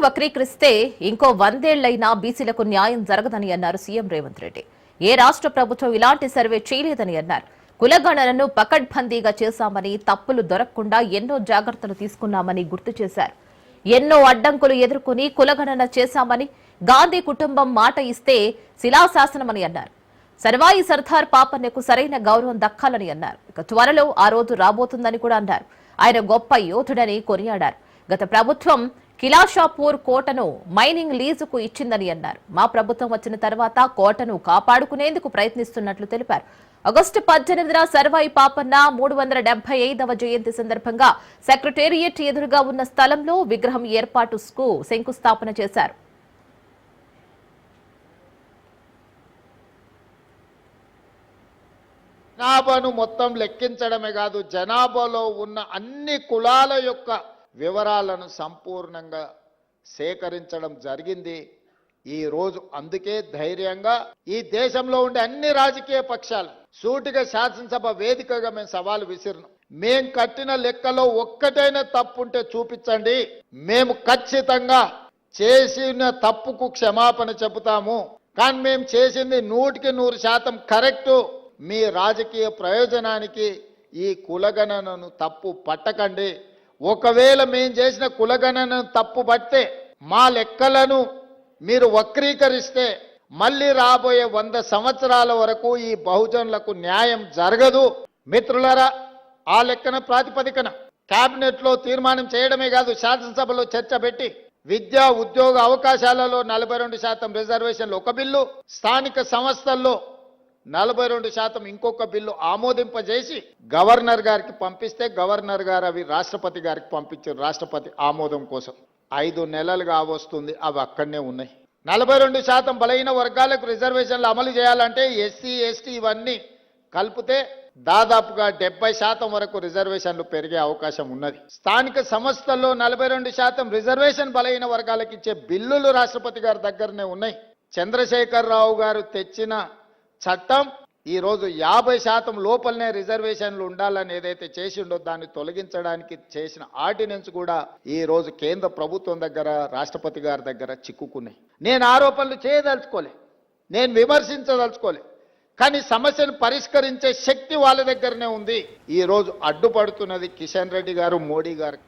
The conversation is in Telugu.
వక్రీకరిస్తే ఇంకో 100 ఏళ్లైనా బీసీలకు న్యాయం జరగదని అన్నారు సీఎం రేవంత్ రెడ్డి. ఏ రాష్ట్ర ప్రభుత్వం ఇలాంటి సర్వే చేయలేదని అన్నారు. కులగణనను పకడ్బందీగా చేశామని, తప్పులు దొరకకుండా ఎన్నో జాగ్రత్తలు తీసుకున్నామని గుర్తు చేశారు. ఎన్నో అడ్డంకులు ఎదుర్కొని కులగణన చేశామని, గాంధీ కుటుంబం మాట ఇస్తే శిలాశాసనమని అన్నారు. సర్వాయి సర్దార్ పాపన్నకు సరైన గౌరవం దక్కాలని అన్నారు. ఇక త్వరలో ఆ రోజు రాబోతుందని కూడా అన్నారు. ఆయన గొప్ప యోధుడని కొనియాడారు. గత ప్రభుత్వం కిలాషాపూర్ కోటను మైనింగ్ లీజుకు ఇచ్చిందని అన్నారు. మా ప్రభుత్వం వచ్చిన తర్వాత కోటను కాపాడుకునేందుకు ప్రయత్నిస్తున్నట్లు తెలిపారు. ఆగస్టు 18న సర్వాయి పాపన్న 375వ జయంతి సందర్భంగా సెక్రటేరియట్ ఎదురుగా ఉన్న స్థలంలో విగ్రహం ఏర్పాటుకు శంకుస్థాపన చేశారు. జనాభాను మొత్తం లెక్కించడమే కాదు, జనాభాలో ఉన్న అన్ని కులాల యొక్క వివరాలను సంపూర్ణంగా సేకరించడం జరిగింది ఈ రోజు. అందుకే ధైర్యంగా ఈ దేశంలో ఉండే అన్ని రాజకీయ పక్షాలు సూటిగా శాసనసభ వేదికగా మేము సవాలు విసిరినాం. మేం కట్టిన లెక్కలో ఒక్కటైనా తప్పుంటే చూపించండి, మేము ఖచ్చితంగా చేసిన తప్పుకు క్షమాపణ చెబుతాము. కానీ మేము చేసింది 100% కరెక్టు. మీ రాజకీయ ప్రయోజనానికి ఈ కులగణనను తప్పు పట్టకండి. ఒకవేళ మేము చేసిన కులగణనను తప్పు పడితే, మా లెక్కలను మీరు వక్రీకరిస్తే మళ్ళీ రాబోయే 100 సంవత్సరాల వరకు ఈ బహుజనులకు న్యాయం జరగదు. మిత్రులారా, ఆ లెక్కన ప్రాతిపదికన కేబినెట్లో తీర్మానం చేయడమే కాదు, శాసనసభలో చర్చ పెట్టి విద్యా ఉద్యోగ అవకాశాలలో 42% రిజర్వేషన్లు ఒక బిల్లు, స్థానిక సంస్థల్లో 42% ఇంకొక బిల్లు ఆమోదింపజేసి గవర్నర్ గారికి పంపిస్తే గవర్నర్ గారు అవి రాష్ట్రపతి గారికి పంపించారు రాష్ట్రపతి ఆమోదం కోసం. 5 నెలలుగా వస్తుంది, అవి అక్కడనే ఉన్నాయి. 42% బలహీన వర్గాలకు రిజర్వేషన్లు అమలు చేయాలంటే ఎస్సీ ఎస్టీ ఇవన్నీ కలిపితే దాదాపుగా 70% వరకు రిజర్వేషన్లు పెరిగే అవకాశం ఉన్నది. స్థానిక సంస్థల్లో 42% రిజర్వేషన్ బలహీన వర్గాలకు ఇచ్చే బిల్లులు రాష్ట్రపతి గారి దగ్గరనే ఉన్నాయి. చంద్రశేఖరరావు గారు తెచ్చిన చట్టం ఈరోజు 50% లోపలనే రిజర్వేషన్లు ఉండాలని ఏదైతే చేసిండో దాన్ని తొలగించడానికి చేసిన ఆర్డినెన్స్ కూడా ఈ రోజు కేంద్ర ప్రభుత్వం దగ్గర, రాష్ట్రపతి గారి దగ్గర చిక్కుకున్నాయి. నేను ఆరోపణలు చేయదలుచుకోలే, నేను విమర్శించదలుచుకోలే, కానీ సమస్యను పరిష్కరించే శక్తి వాళ్ళ దగ్గరనే ఉంది. ఈ రోజు అడ్డుపడుతున్నది కిషన్ రెడ్డి గారు, మోడీ గారు.